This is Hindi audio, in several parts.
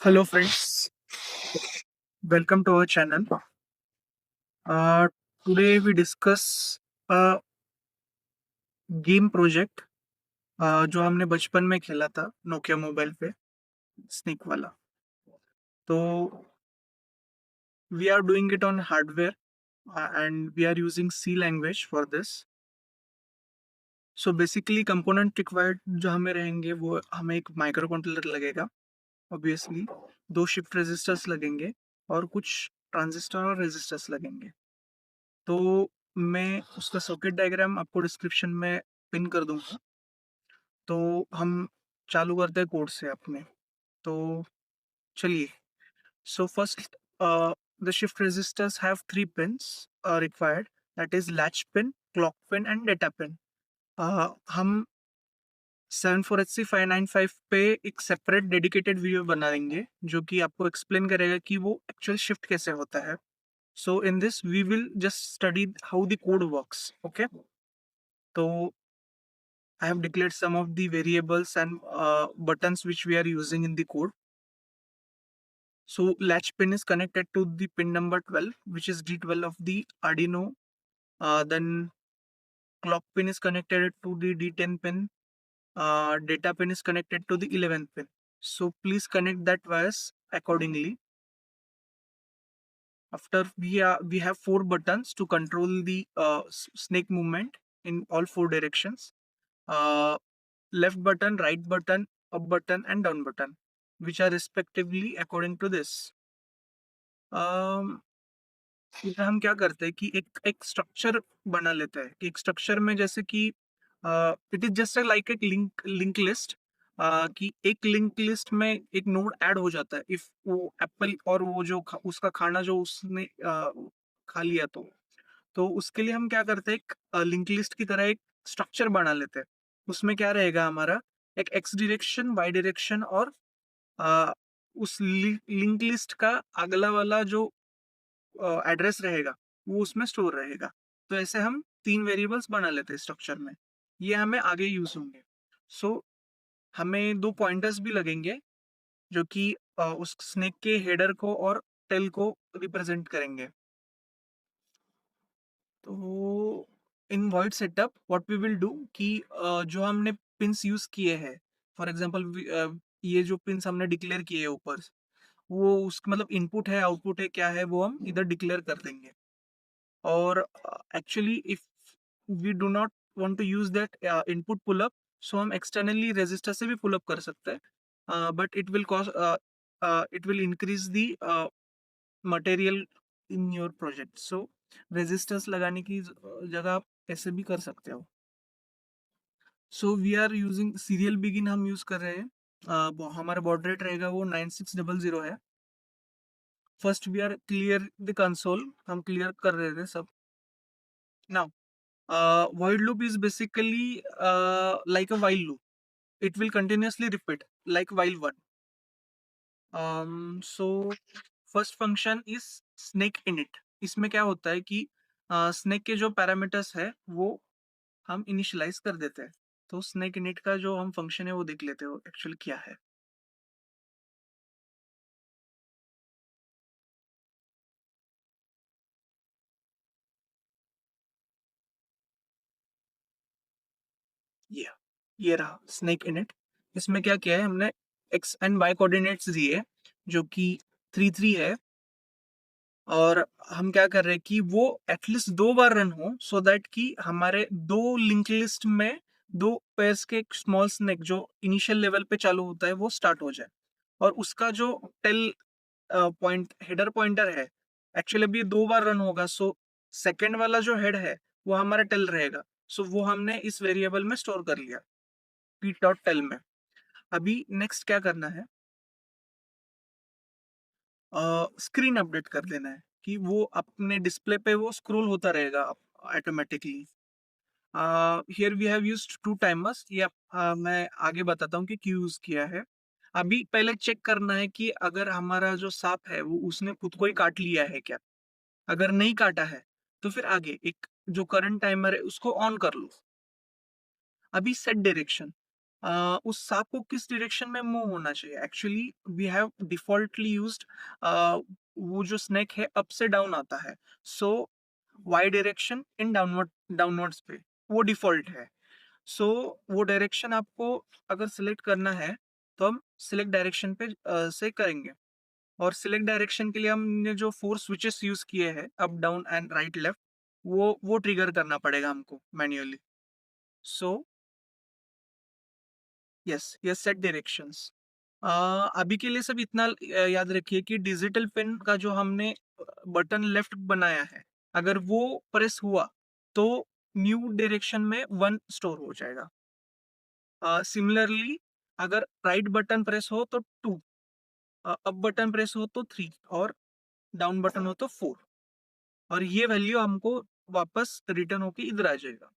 Hello, friends. Welcome to our channel. Uh, Today we discuss a game project जो हमने बचपन में खेला था नोकिया मोबाइल पे स्नेक वाला. तो we are doing it on hardware and we are using C language for this. So basically component required जो हमें रहेंगे वो हमें एक माइक्रो कंट्रोलर लगेगा obviously, दो शिफ्ट रेजिस्टर्स लगेंगे और कुछ ट्रांजिस्टर और रेजिस्टर्स लगेंगे. तो मैं उसका सर्किट डायग्राम आपको डिस्क्रिप्शन में पिन कर दूंगा. तो हम चालू करते हैं कोड से अपने. तो चलिए. So first the shift registers have three pins required, that is latch pin, clock pin and data pin. हम 74HC595 पे एक सेपरेट डेडिकेटेड वीडियो बना देंगे जो कि आपको एक्सप्लेन करेगा कि वो एक्चुअल शिफ्ट कैसे होता है. So in this we will just study how the code works. Okay. So I have declared some of the variables and buttons which we are using in the code. So latch pin is connected to the pin number 12, which is D12 of the Arduino. Then clock pin is connected to the D10 pin. Data pin is connected to the 11th pin. So please connect that wires accordingly. After we have four buttons to control the snake movement in all four directions. Left button, right button, up button and down button, which are respectively according to this. फिर हम क्या करते हैं कि एक स्ट्रक्चर बना लेते हैं कि एक स्ट्रक्चर में जैसे कि इट इज जस्ट लाइक एक लिंक लिस्ट, कि एक लिंक लिस्ट में एक नोड ऐड हो जाता है इफ वो एप्पल और वो जो उसका खाना जो उसने खा लिया. तो उसके लिए हम क्या करते हैं, एक लिंक लिस्ट की तरह एक स्ट्रक्चर बना लेते हैं. उसमें क्या रहेगा हमारा, एक एक्स डायरेक्शन, वाई डायरेक्शन और अ, उस लिंक लिस्ट का अगला वाला जो एड्रेस रहेगा वो उसमें स्टोर रहेगा. तो ऐसे हम तीन वेरिएबल्स बना लेते हैं स्ट्रक्चर में. ये हमें आगे यूज होंगे. सो हमें दो पॉइंटर्स भी लगेंगे जो कि उस स्नेक के हेडर को और टेल को रिप्रेजेंट करेंगे. तो in void setup what we will do कि जो हमने पिंस यूज किए हैं, फॉर एग्जांपल ये जो पिंस हमने डिक्लेयर किए हैं ऊपर, वो उसका मतलब इनपुट है आउटपुट है क्या है वो हम इधर डिक्लेयर कर देंगे. और actually if we do not want to use that input pull up, so हम एक्सटर्नली रेजिस्टर से भी पुल अप कर सकते हैं, but it will increase the material in your project. So registers लगाने की जगह आप ऐसे भी कर सकते हो. So we are using serial begin हम यूज कर रहे हैं. हमारा बॉड रेट रहेगा वो 9600 है. First we are clear the console, हम क्लियर कर रहे थे सब. Now void loop is basically like a while loop. It will continuously repeat like while one. So first function is snake init. इसमें क्या होता है कि snake के जो पैरामीटर्स है वो हम इनिशियलाइज कर देते हैं. तो snake init का जो हम फंक्शन है वो देख लेते हो एक्चुअली क्या है. ये ये रहा snake init. इसमें क्या किया है हमने, x and y कोऑर्डिनेट्स दिए जो कि 3 3 है. और हम क्या कर रहे हैं कि वो एटलीस्ट दो बार रन हो सो दैट कि हमारे दो लिंक लिस्ट में दो पेयर्स के स्मॉल स्नेक जो इनिशियल लेवल पे चालू होता है वो स्टार्ट हो जाए. और उसका जो टेल पॉइंट हेडर पॉइंटर है एक्चुअली अभी दो बार रन होगा. सो सेकेंड वाला जो हेड है वो हमारा टेल रहेगा. सो वो हमने इस वेरिएबल में स्टोर कर लिया पी डॉट टेल में. अभी नेक्स्ट क्या करना है, स्क्रीन अपडेट कर देना है कि वो अपने डिस्प्ले पे वो स्क्रॉल होता रहेगा automatically. Here we have used two timers. ये मैं आगे बताता हूँ कि क्यों यूज किया है. अभी पहले चेक करना है कि अगर हमारा जो सांप है वो उसने खुद को ही काट लिया है क्या. अगर नहीं काटा है तो फिर आगे एक जो करंट टाइमर है उसको ऑन कर लो. अभी सेट डायरेक्शन, उस सांप को किस डायरेक्शन में मूव होना चाहिए। Actually we have defaultly used वो जो स्नेक है अप से डाउन आता है, so Y direction in downwards पे वो डिफॉल्ट है। सो वो डायरेक्शन आपको अगर सिलेक्ट करना है तो हम सिलेक्ट डायरेक्शन पे से करेंगे। और सिलेक्ट डायरेक्शन के लिए हमने जो 4 स्विचेस यूज किए हैं, up down and right left, वो ट्रिगर करना पड़ेगा हमको manually. So yes, yes, set directions. अभी के लिए सब इतना याद रखिए कि डिजिटल पेन का जो हमने बटन लेफ्ट बनाया है, अगर वो प्रेस हुआ तो न्यू डायरेक्शन में 1 स्टोर हो जाएगा। सिमिलरली अगर राइट बटन प्रेस हो तो 2, अप बटन प्रेस हो तो 3 और डाउन बटन हो तो 4, और ये वैल्यू हमको वापस रिटर्न होके इधर आ जाएगा।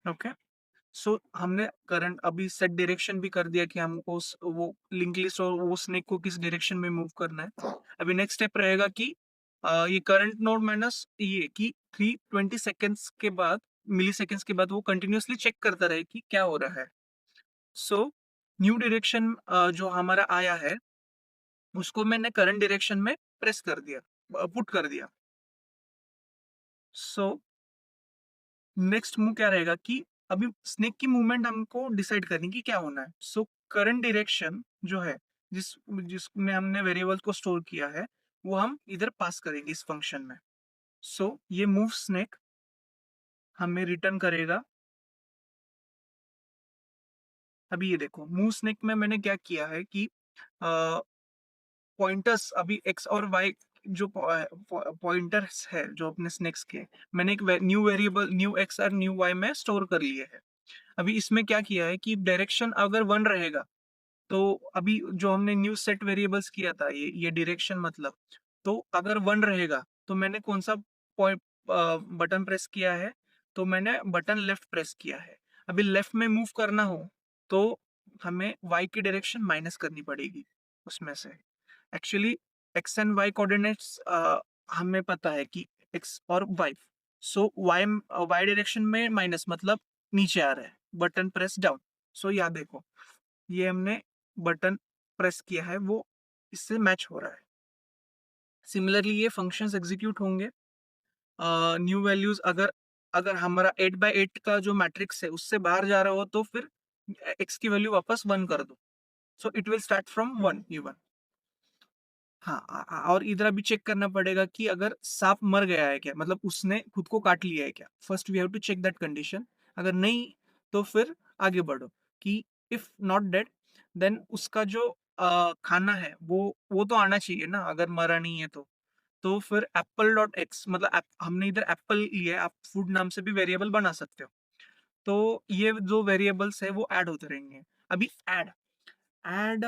ओके। सो हमने करंट अभी सेट डायरेक्शन भी कर दिया कि हमको वो लिंक लिस्ट और वो स्नेक को किस डायरेक्शन में मूव करना है। अभी नेक्स्ट स्टेप रहेगा कि ये करंट नोड माइनस ये कि 320 सेकेंड्स के बाद, मिली सेकेंड्स के बाद वो कंटिन्यूअसली चेक करता रहे कि क्या हो रहा है। सो न्यू डायरेक्शन जो हमारा आया है उसको मैंने करंट डायरेक्शन में प्रेस कर दिया, पुट कर दिया। सो नेक्स्ट मूव क्या रहेगा कि अभी स्नेक की मूवमेंट हमको डिसाइड करनी कि क्या होना है। सो करंट डायरेक्शन जो है, जिस जिसमें हमने वेरिएबल को स्टोर किया है, वो हम इधर पास करेंगे इस फंक्शन में। सो ये मूव स्नेक हमें रिटर्न करेगा। अभी ये देखो, मूव स्नेक में मैंने क्या किया है कि पॉइंटर्स अभी एक्स और वाई जो पॉइंटर्स है जो अपने स्नेक्स के, मैंने एक न्यू वेरिएबल न्यू एक्स और न्यू वाई में स्टोर कर लिए है। अभी इसमें क्या किया है कि डायरेक्शन अगर 1 रहेगा तो अभी जो हमने न्यू सेट वेरिएबल्स किया था, ये डायरेक्शन मतलब, तो अगर 1 रहेगा तो मैंने कौन सा पॉइंट बटन प्रेस किया है, तो मैंने बटन लेफ्ट प्रेस किया है। अभी लेफ्ट में मूव करना हो तो हमें वाई की डायरेक्शन माइनस करनी पड़ेगी उसमें से। Actually X and Y coordinates हमें पता है कि एक्स और Y, so Y Y direction में माइनस मतलब नीचे आ रहा है, बटन प्रेस डाउन। सो याद देखो, ये हमने बटन प्रेस किया है वो इससे मैच हो रहा है। सिमिलरली ये फंक्शंस एग्जीक्यूट होंगे। न्यू वैल्यूज अगर अगर हमारा 8 बाय 8 का जो मैट्रिक्स है उससे बाहर जा रहा हो तो फिर एक्स की वैल्यू वापस 1 कर दो। So it will start from 1 even. हाँ, और इधर अभी चेक करना पड़ेगा कि अगर सांप मर गया है क्या, मतलब उसने खुद को काट लिया है क्या। First we have to check that condition. अगर नहीं तो फिर आगे बढ़ो कि इफ नॉट डेड देन उसका जो खाना है वो तो आना चाहिए ना, अगर मरा नहीं है तो फिर एप्पल डॉट एक्स मतलब हमने इधर एप्पल लिया है, आप फूड नाम से भी वेरिएबल बना सकते हो। तो ये जो वेरिएबल्स है वो ऐड होते रहेंगे। अभी ऐड एड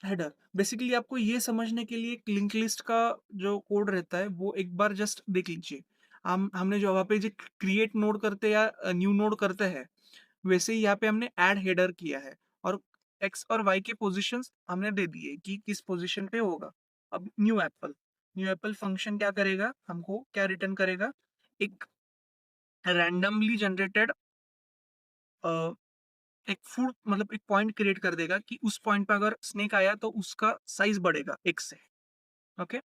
हेडर बेसिकली आपको ये समझने के लिए एक लिंक लिस्ट का जो कोड रहता है वो एक बार जस्ट देख लीजिए। हमने जो वहाँ पे जो क्रिएट नोड करते या न्यू नोड करते हैं, वैसे ही यहाँ पे हमने ऐड हेडर किया है और एक्स और वाई के पोजीशंस हमने दे दिए कि किस पोजीशन पे होगा। अब न्यू एप्पल फंक्शन क्या करेगा, हमको क्या रिटर्न करेगा, एक रैंडमली जनरेटेड एक फूड मतलब एक पॉइंट क्रिएट कर देगा कि उस पॉइंट पे अगर स्नेक आया तो उसका साइज बढ़ेगा एक से। Okay.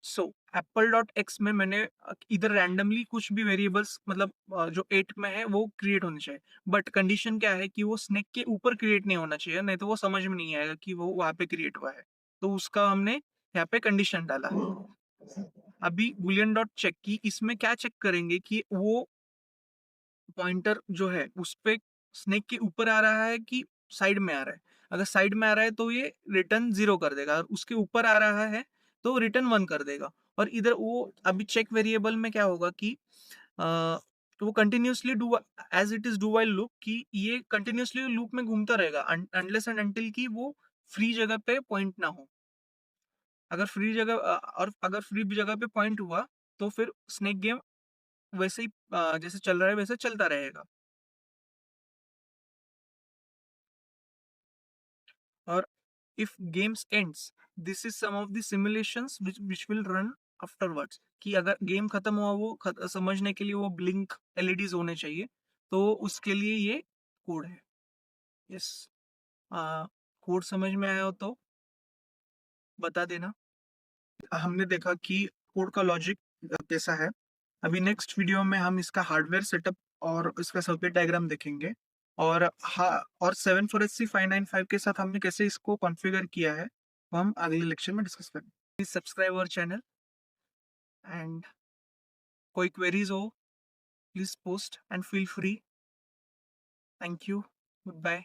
So Apple dot x में मैंने इधर रैंडमली कुछ भी वेरिएबल्स मतलब जो 8 में है वो क्रिएट होने चाहिए। बट कंडीशन क्या है कि वो स्नेक के ऊपर क्रिएट नहीं होना चाहिए, नहीं तो वो समझ में नहीं आएगा कि वो वहां पे क्रिएट हुआ है। तो उसका हमने यहाँ पे कंडीशन डाला है। अभी बुलियन डॉट चेक की इसमें क्या चेक करेंगे कि वो पॉइंटर जो है उस पे स्नेक के ऊपर आ रहा है कि साइड में आ रहा है। अगर साइड में आ रहा है तो ये रिटर्न 0 कर देगा, और उसके ऊपर आ रहा है तो रिटर्न 1 कर देगा। और इधर वो अभी चेक वेरिएबल में क्या होगा कि अ, वो continuously do as it is do while loop, कि ये कंटिन्यूअसली लूप में घूमता रहेगा अनलेस एंड अनटिल कि वो फ्री जगह पे पॉइंट ना हो। अगर फ्री जगह और अगर फ्री जगह पे पॉइंट हुआ तो फिर स्नेक गेम वैसे ही जैसे चल रहा है वैसे चलता रहेगा। Or if games ends, this is some of the simulations which will run afterwards कि अगर गेम खत्म हुआ वो समझने के लिए वो ब्लिंक एलईडीज होने चाहिए, तो उसके लिए ये कोड है। यस। कोड समझ में आया हो तो बता देना। हमने देखा कि कोड का लॉजिक कैसा है। अभी नेक्स्ट वीडियो में हम इसका हार्डवेयर सेटअप और इसका सर्किट डायग्राम देखेंगे। और और 74SC595 के साथ हमने कैसे इसको कॉन्फ़िगर किया है, वो हम अगले लेक्चर में डिस्कस करेंगे। Please subscribe our channel and कोई क्वेरीज हो please post and feel free. Thank you. Good bye.